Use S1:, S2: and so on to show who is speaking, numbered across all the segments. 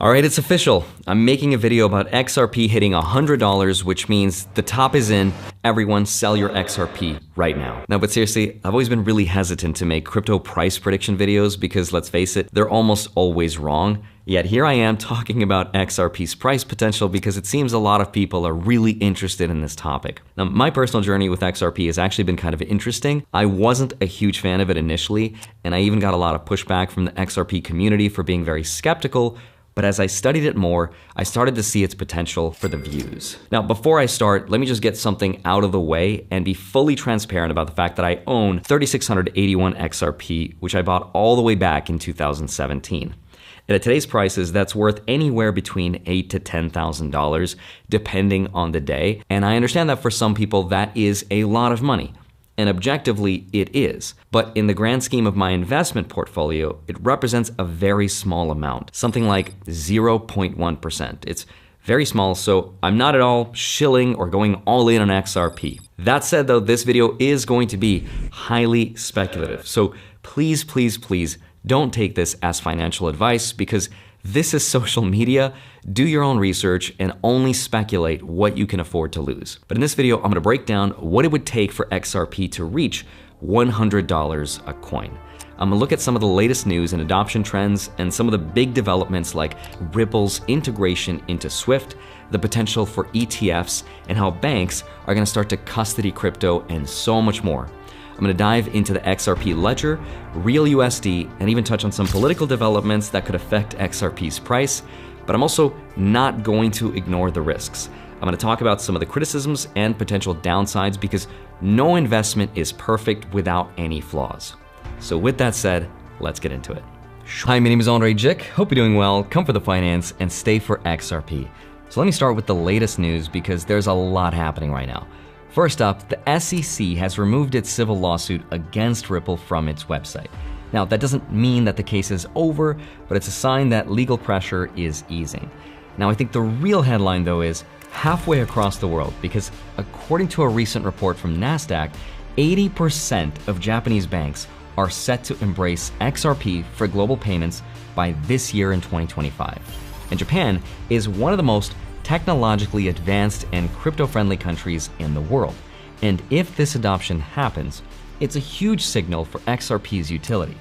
S1: Alright, it's official. I'm making a video about XRP hitting $100, which means the top is in. Everyone sell your XRP right now. Now, but seriously, I've always been really hesitant to make crypto price prediction videos because, let's face it, they're almost always wrong. Yet here I am talking about XRP's price potential because it seems a lot of people are really interested in this topic. Now, my personal journey with XRP has actually been kind of interesting. I wasn't a huge fan of it initially, and I even got a lot of pushback from the XRP community for being very skeptical. But as I studied it more, I started to see its potential for the views. Now, before I start, let me just get something out of the way and be fully transparent about the fact that I own 3,681 XRP, which I bought all the way back in 2017. And at today's prices, that's worth anywhere between $8,000 to $10,000, depending on the day. And I understand that for some people, that is a lot of money. And objectively, it is. But in the grand scheme of my investment portfolio, it represents a very small amount, something like 0.1%. It's very small, so I'm not at all shilling or going all in on XRP. That said, though, this video is going to be highly speculative. So please, please, please don't take this as financial advice because this is social media. Do your own research and only speculate what you can afford to lose. But in this video, I'm gonna break down what it would take for XRP to reach $100 a coin. I'm gonna look at some of the latest news and adoption trends and some of the big developments like Ripple's integration into SWIFT, the potential for ETFs, and how banks are gonna start to custody crypto and so much more. I'm gonna dive into the XRP ledger, real USD, and even touch on some political developments that could affect XRP's price. But I'm also not going to ignore the risks. I'm gonna talk about some of the criticisms and potential downsides because no investment is perfect without any flaws. So with that said, let's get into it. Hi, my name is Andre Jick. Hope you're doing well. Come for the finance and stay for XRP. So let me start with the latest news because there's a lot happening right now. First up, the SEC has removed its civil lawsuit against Ripple from its website. Now, that doesn't mean that the case is over, but it's a sign that legal pressure is easing. Now, I think the real headline, though, is halfway across the world, because according to a recent report from NASDAQ, 80% of Japanese banks are set to embrace XRP for global payments by this year in 2025. And Japan is one of the most technologically advanced and crypto-friendly countries in the world. And if this adoption happens, it's a huge signal for XRP's utility.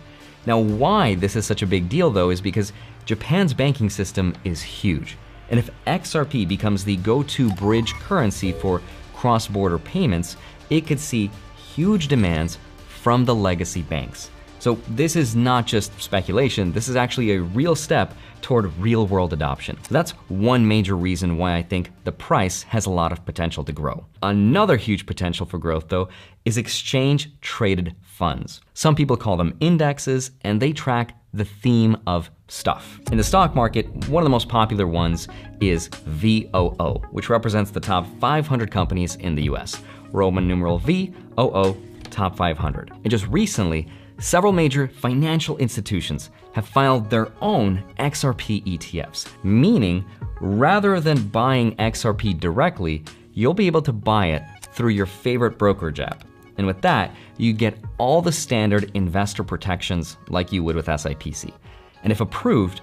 S1: Now, why this is such a big deal, though, is because Japan's banking system is huge. And if XRP becomes the go-to bridge currency for cross-border payments, it could see huge demands from the legacy banks. So this is not just speculation, this is actually a real step toward real-world adoption. So that's one major reason why I think the price has a lot of potential to grow. Another huge potential for growth, though, is exchange-traded funds. Some people call them indexes, and they track the theme of stuff. In the stock market, one of the most popular ones is VOO, which represents the top 500 companies in the US. Roman numeral VOO, top 500. And just recently, several major financial institutions have filed their own XRP ETFs, meaning rather than buying XRP directly, you'll be able to buy it through your favorite brokerage app. And with that, you get all the standard investor protections like you would with SIPC. And if approved,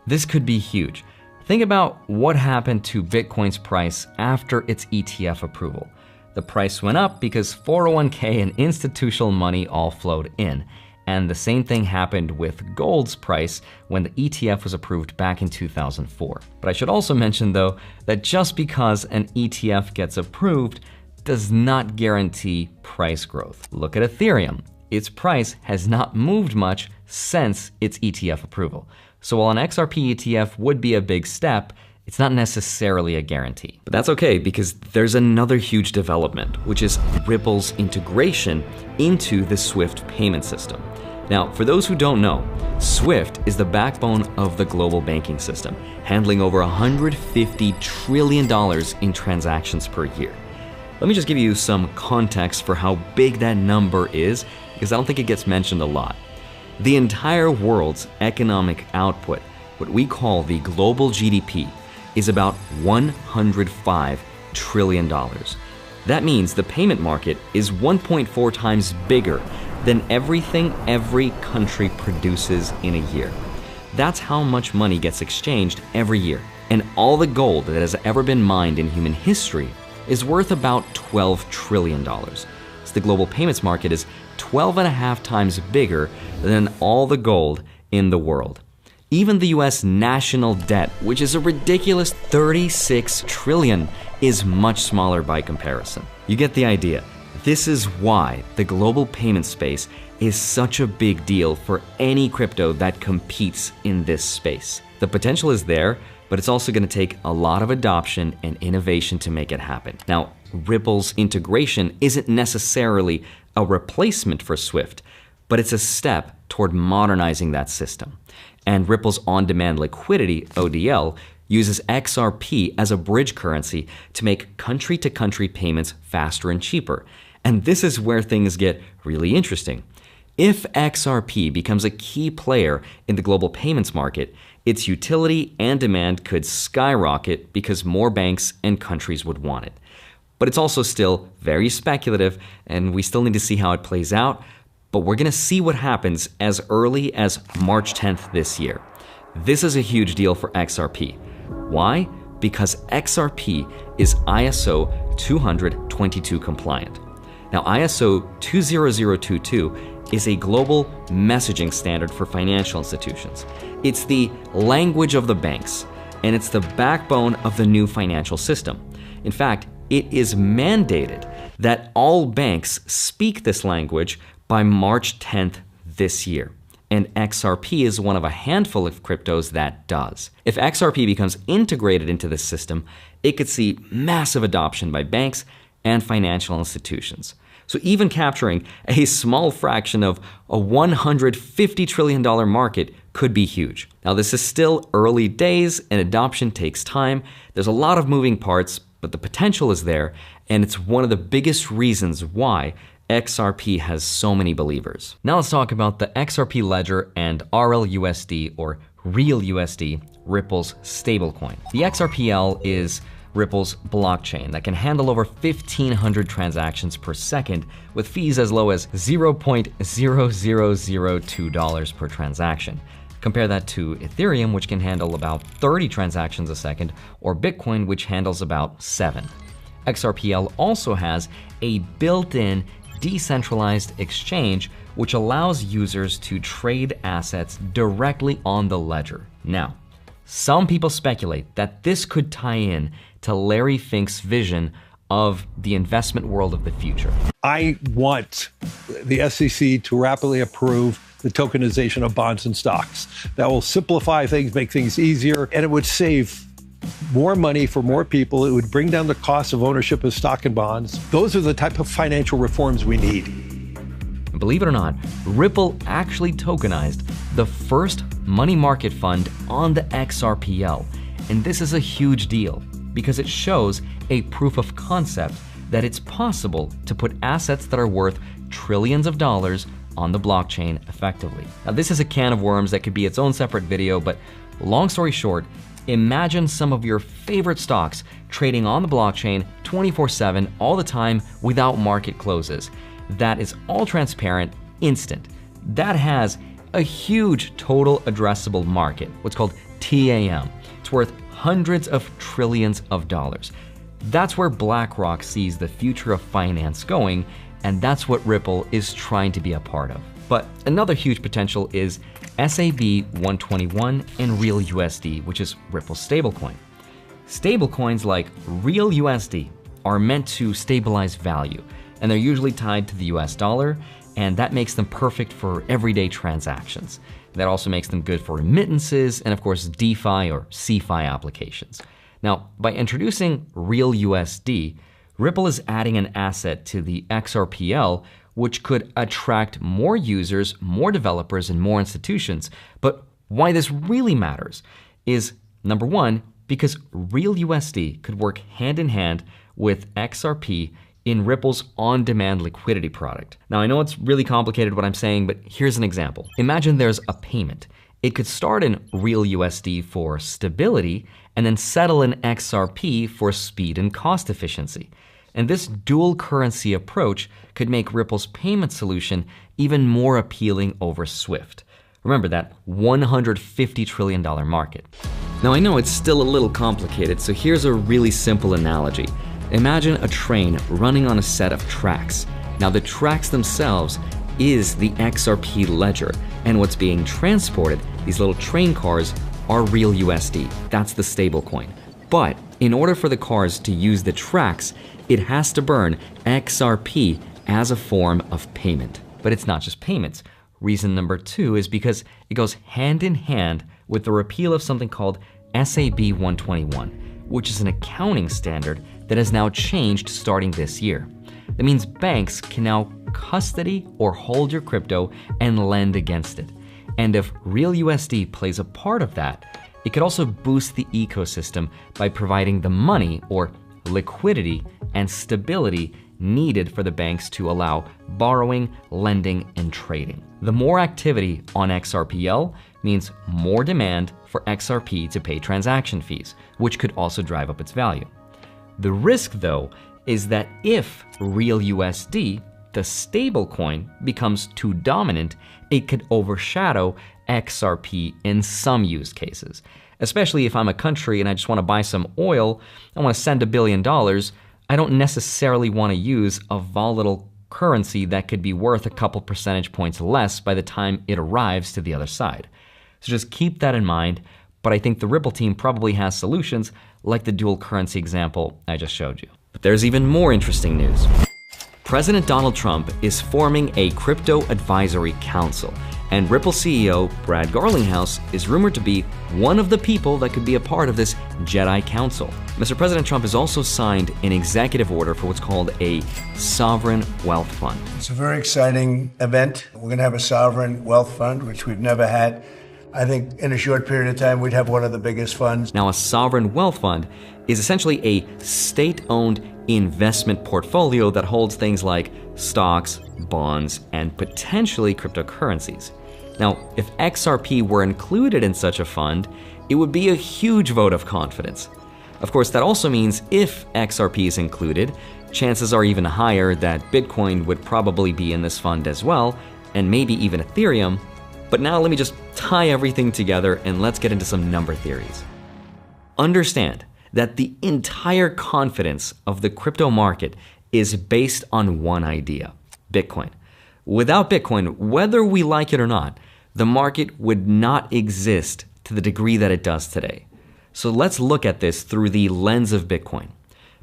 S1: this could be huge. Think about what happened to Bitcoin's price after its ETF approval. The price went up because 401k and institutional money all flowed in. And the same thing happened with gold's price when the ETF was approved back in 2004. But I should also mention, though, that just because an ETF gets approved does not guarantee price growth. Look at Ethereum. Its price has not moved much since its ETF approval. So while an XRP ETF would be a big step, it's not necessarily a guarantee. But that's okay because there's another huge development, which is Ripple's integration into the SWIFT payment system. Now, for those who don't know, SWIFT is the backbone of the global banking system, handling over $150 trillion in transactions per year. Let me just give you some context for how big that number is, because I don't think it gets mentioned a lot. The entire world's economic output, what we call the global GDP, is about $105 trillion. That means the payment market is 1.4 times bigger than everything every country produces in a year. That's how much money gets exchanged every year. And all the gold that has ever been mined in human history is worth about $12 trillion. So the global payments market is 12.5 times bigger than all the gold in the world. Even the US national debt, which is a ridiculous $36 trillion, is much smaller by comparison. You get the idea. This is why the global payment space is such a big deal for any crypto that competes in this space. The potential is there, but it's also going to take a lot of adoption and innovation to make it happen. Now, Ripple's integration isn't necessarily a replacement for Swift, but it's a step toward modernizing that system. And Ripple's on-demand liquidity, ODL, uses XRP as a bridge currency to make country-to-country payments faster and cheaper. And this is where things get really interesting. If XRP becomes a key player in the global payments market, its utility and demand could skyrocket because more banks and countries would want it. But it's also still very speculative, and we still need to see how it plays out. But we're going to see what happens as early as March 10th this year. This is a huge deal for XRP. Why? Because XRP is ISO 20022 compliant. Now, ISO 20022 is a global messaging standard for financial institutions. It's the language of the banks, and it's the backbone of the new financial system. In fact, it is mandated that all banks speak this language by March 10th this year. And XRP is one of a handful of cryptos that does. If XRP becomes integrated into this system, it could see massive adoption by banks and financial institutions. So even capturing a small fraction of a $150 trillion market could be huge. Now, this is still early days and adoption takes time. There's a lot of moving parts, but the potential is there, and it's one of the biggest reasons why XRP has so many believers. Now let's talk about the XRP ledger and RLUSD, or Real USD, Ripple's stablecoin. The XRPL is Ripple's blockchain that can handle over 1,500 transactions per second with fees as low as $0.0002 per transaction. Compare that to Ethereum, which can handle about 30 transactions a second, or Bitcoin, which handles about 7. XRPL also has a built-in decentralized exchange, which allows users to trade assets directly on the ledger. Now, some people speculate that this could tie in to Larry Fink's vision of the investment world of the future.
S2: I want the SEC to rapidly approve the tokenization of bonds and stocks. That will simplify things, make things easier, and it would save more money for more people. It would bring down the cost of ownership of stock and bonds. Those are the type of financial reforms we need.
S1: Believe it or not, Ripple actually tokenized the first money market fund on the XRPL. And this is a huge deal because it shows a proof of concept that it's possible to put assets that are worth trillions of dollars on the blockchain effectively. Now, this is a can of worms that could be its own separate video, but long story short, imagine some of your favorite stocks trading on the blockchain 24/7 all the time without market closes. That is all transparent, instant. That has a huge total addressable market, what's called TAM. It's worth hundreds of trillions of dollars. That's where BlackRock sees the future of finance going, and that's what Ripple is trying to be a part of. But another huge potential is SAB 121 and Real USD, which is Ripple's stablecoin. Stablecoins like Real USD are meant to stabilize value, and they're usually tied to the US dollar, and that makes them perfect for everyday transactions. That also makes them good for remittances and, of course, DeFi or CeFi applications. Now, by introducing Real USD, Ripple is adding an asset to the XRPL, which could attract more users, more developers, and more institutions. But why this really matters is, number one, because Real USD could work hand in hand with XRP in Ripple's on-demand liquidity product. Now, I know it's really complicated what I'm saying, but here's an example. Imagine there's a payment. It could start in Real USD for stability and then settle in XRP for speed and cost efficiency. And this dual currency approach could make Ripple's payment solution even more appealing over Swift. Remember that $150 trillion market. Now I know it's still a little complicated, so here's a really simple analogy. Imagine a train running on a set of tracks. Now the tracks themselves is the XRP ledger, and what's being transported, these little train cars, are real USD. That's the stablecoin. But in order for the cars to use the tracks, it has to burn XRP as a form of payment. But it's not just payments. Reason number 2 is because it goes hand in hand with the repeal of something called SAB 121, which is an accounting standard that has now changed starting this year. That means banks can now custody or hold your crypto and lend against it. And if real USD plays a part of that, it could also boost the ecosystem by providing the money or liquidity and stability needed for the banks to allow borrowing, lending, and trading. The more activity on XRPL means more demand for XRP to pay transaction fees, which could also drive up its value. The risk, though, is that if real USD, the stablecoin, becomes too dominant, it could overshadow XRP in some use cases. Especially if I'm a country and I just want to buy some oil, I want to send $1 billion, I don't necessarily want to use a volatile currency that could be worth a couple percentage points less by the time it arrives to the other side. So just keep that in mind, but I think the Ripple team probably has solutions like the dual currency example I just showed you. But there's even more interesting news. President Donald Trump is forming a crypto advisory council, and Ripple CEO Brad Garlinghouse is rumored to be one of the people that could be a part of this Jedi Council. Mr. President Trump has also signed an executive order for what's called a sovereign wealth fund.
S3: It's a very exciting event. We're going to have a sovereign wealth fund, which we've never had. I think in a short period of time, we'd have one of the biggest funds.
S1: Now, a sovereign wealth fund is essentially a state-owned investment portfolio that holds things like stocks, bonds, and potentially cryptocurrencies. Now, if XRP were included in such a fund, it would be a huge vote of confidence. Of course, that also means if XRP is included, chances are even higher that Bitcoin would probably be in this fund as well, and maybe even Ethereum. But now let me just tie everything together and let's get into some number theories. Understand that the entire confidence of the crypto market is based on one idea: Bitcoin. Without Bitcoin, whether we like it or not, the market would not exist to the degree that it does today. So let's look at this through the lens of Bitcoin.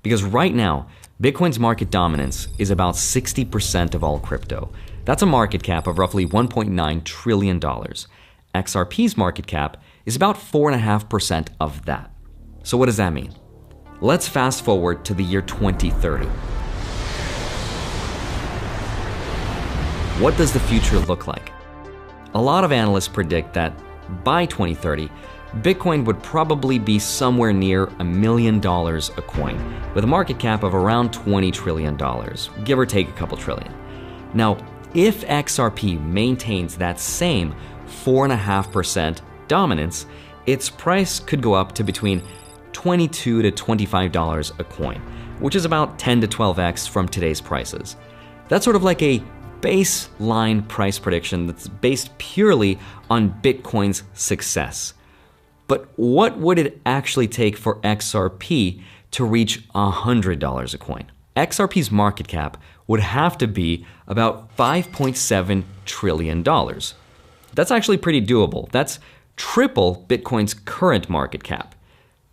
S1: Because right now, Bitcoin's market dominance is about 60% of all crypto. That's a market cap of roughly $1.9 trillion. XRP's market cap is about 4.5% of that. So what does that mean? Let's fast forward to the year 2030. What does the future look like? A lot of analysts predict that by 2030, Bitcoin would probably be somewhere near $1 million a coin, with a market cap of around $20 trillion, give or take a couple trillion. Now, if XRP maintains that same 4.5% dominance, its price could go up to between $22 to $25 a coin, which is about 10 to 12x from today's prices. That's sort of like a baseline price prediction that's based purely on Bitcoin's success. But what would it actually take for XRP to reach $100 a coin? XRP's market cap would have to be about $5.7 trillion. That's actually pretty doable. That's triple Bitcoin's current market cap.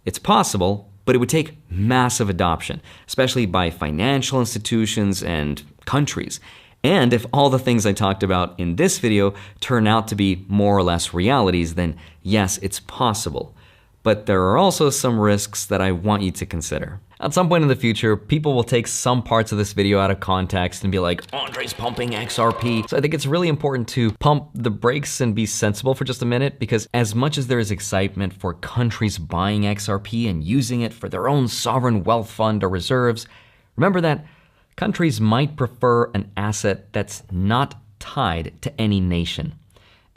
S1: It's possible, but it would take massive adoption, especially by financial institutions and countries. And if all the things I talked about in this video turn out to be more or less realities, then yes, it's possible. But there are also some risks that I want you to consider. At some point in the future, people will take some parts of this video out of context and be like, Andre's pumping XRP. So I think it's really important to pump the brakes and be sensible for just a minute, because as much as there is excitement for countries buying XRP and using it for their own sovereign wealth fund or reserves, remember that countries might prefer an asset that's not tied to any nation.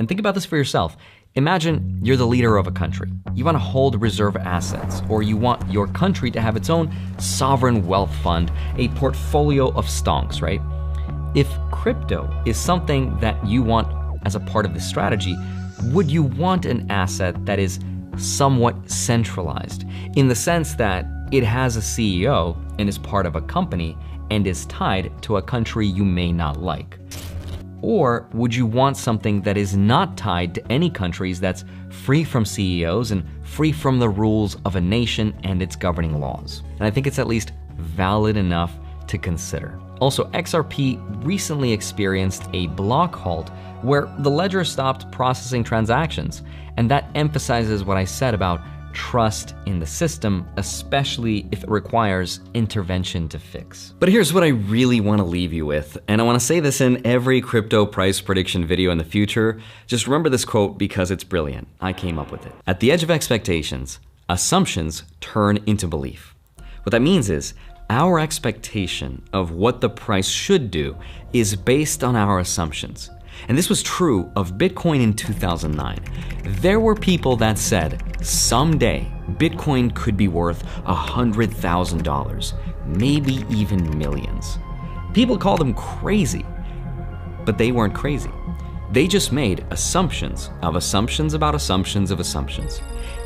S1: And think about this for yourself. Imagine you're the leader of a country. You want to hold reserve assets, or you want your country to have its own sovereign wealth fund, a portfolio of stonks, right? If crypto is something that you want as a part of the strategy, would you want an asset that is somewhat centralized, in the sense that it has a CEO and is part of a company and is tied to a country you may not like? Or would you want something that is not tied to any countries, that's free from CEOs and free from the rules of a nation and its governing laws? And I think it's at least valid enough to consider. Also, XRP recently experienced a block halt where the ledger stopped processing transactions, and that emphasizes what I said about trust in the system, especially if it requires intervention to fix. But here's what I really want to leave you with, and I want to say this in every crypto price prediction video in the future. Just remember this quote because it's brilliant. I came up with it. At the edge of expectations, assumptions turn into belief. What that means is our expectation of what the price should do is based on our assumptions. And this was true of Bitcoin in 2009. There were people that said someday Bitcoin could be worth $100,000, maybe even millions. People called them crazy, but they weren't crazy. They just made assumptions of assumptions about assumptions of assumptions.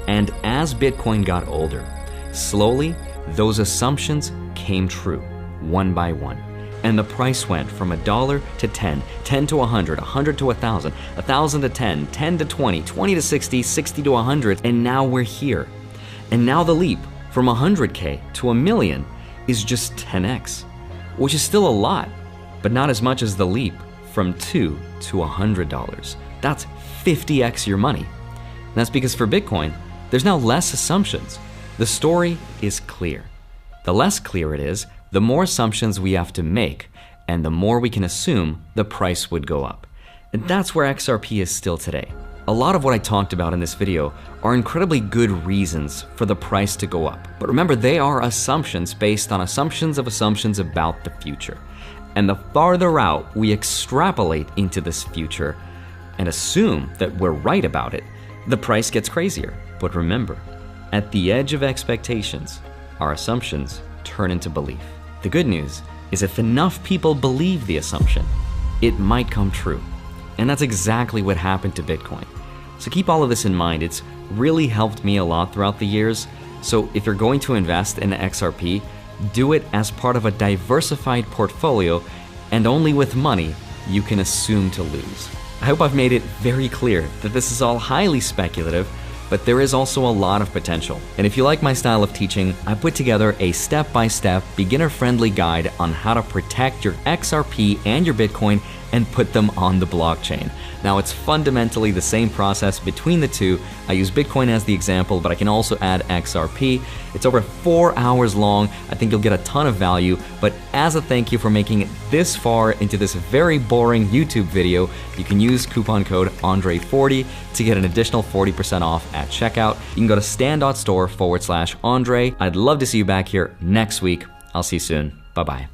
S1: And as Bitcoin got older, slowly those assumptions came true, one by one. And the price went from $1 to 10, 10 to 100, 100 to 1,000, 1,000 to 10, 10 to 20, 20 to 60, 60 to 100, and now we're here. And now the leap from 100K to 1 million is just 10x, which is still a lot, but not as much as the leap from $2 to $100. That's 50x your money. And that's because for Bitcoin, there's now less assumptions. The story is clear. The less clear it is, the more assumptions we have to make, and the more we can assume the price would go up. And that's where XRP is still today. A lot of what I talked about in this video are incredibly good reasons for the price to go up. But remember, they are assumptions based on assumptions of assumptions about the future. And the farther out we extrapolate into this future and assume that we're right about it, the price gets crazier. But remember, at the edge of expectations, our assumptions turn into belief. The good news is if enough people believe the assumption, it might come true. And that's exactly what happened to Bitcoin. So keep all of this in mind. It's really helped me a lot throughout the years. So if you're going to invest in XRP, do it as part of a diversified portfolio and only with money you can assume to lose. I hope I've made it very clear that this is all highly speculative, but there is also a lot of potential. And if you like my style of teaching, I put together a step-by-step, beginner-friendly guide on how to protect your XRP and your Bitcoin and put them on the blockchain. Now, it's fundamentally the same process between the two. I use Bitcoin as the example, but I can also add XRP. It's over 4 hours long. I think you'll get a ton of value, but as a thank you for making it this far into this very boring YouTube video, you can use coupon code Andre40 to get an additional 40% off at checkout. You can go to stan.store/Andre. I'd love to see you back here next week. I'll see you soon. Bye-bye.